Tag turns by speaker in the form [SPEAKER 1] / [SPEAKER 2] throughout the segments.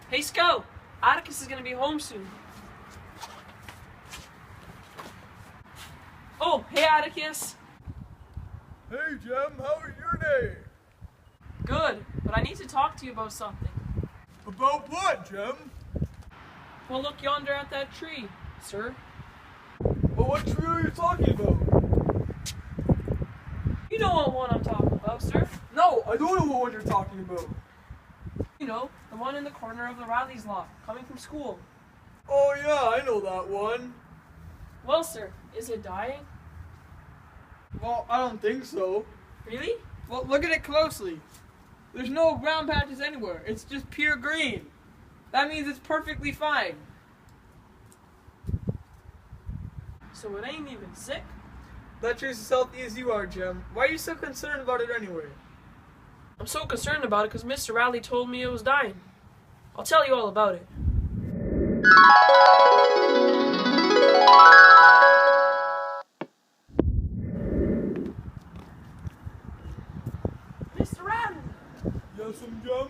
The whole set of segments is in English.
[SPEAKER 1] Hey, Scout! Atticus is gonna be home soon. Oh, hey, Atticus!
[SPEAKER 2] Hey, Jem, how was your day?
[SPEAKER 1] Good, but I need to talk to you about something.
[SPEAKER 2] About what, Jem?
[SPEAKER 1] Well, look yonder at that tree, sir.
[SPEAKER 2] Well, what tree are you talking about?
[SPEAKER 1] You know what one I'm talking about, sir.
[SPEAKER 2] No, I don't know what one you're talking about.
[SPEAKER 1] You know, the one in the corner of the Riley's lot, coming from school.
[SPEAKER 2] Oh yeah, I know that one.
[SPEAKER 1] Well, sir, is it dying?
[SPEAKER 2] Well, I don't think so.
[SPEAKER 1] Really?
[SPEAKER 2] Well, look at it closely. There's no brown patches anywhere. It's just pure green. That means it's perfectly fine.
[SPEAKER 1] So it ain't even sick?
[SPEAKER 2] That tree's as healthy as you are, Jem. Why are you so concerned about it anyway?
[SPEAKER 1] I'm so concerned about it because Mr. Riley told me it was dying. I'll tell you all about it. Mr. Riley!
[SPEAKER 2] Yes, Jem?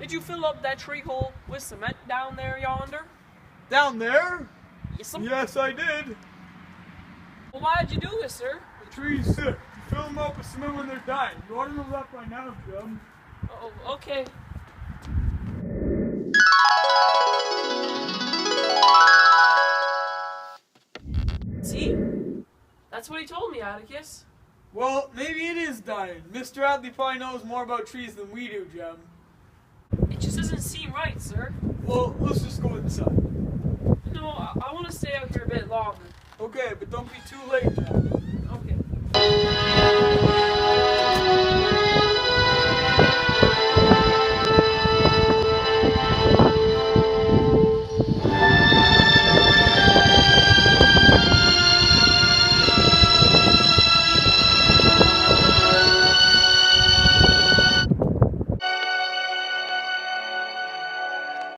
[SPEAKER 1] Did you fill up that tree hole with cement down there yonder?
[SPEAKER 2] Down there?
[SPEAKER 1] Yes,
[SPEAKER 2] Yes, I did.
[SPEAKER 1] Well, why'd you do this, sir?
[SPEAKER 2] The tree's sick. You fill them up with cement when they're dying. You ought to know that by now, Jem.
[SPEAKER 1] Oh, okay. See? That's what he told me, Atticus.
[SPEAKER 2] Well, maybe it is dying. Mr. Adley probably knows more about trees than we do, Jem.
[SPEAKER 1] It just doesn't seem right, sir.
[SPEAKER 2] Well, let's just go inside.
[SPEAKER 1] No, I want to stay out here a bit longer.
[SPEAKER 2] Okay, but don't be too late, Jem.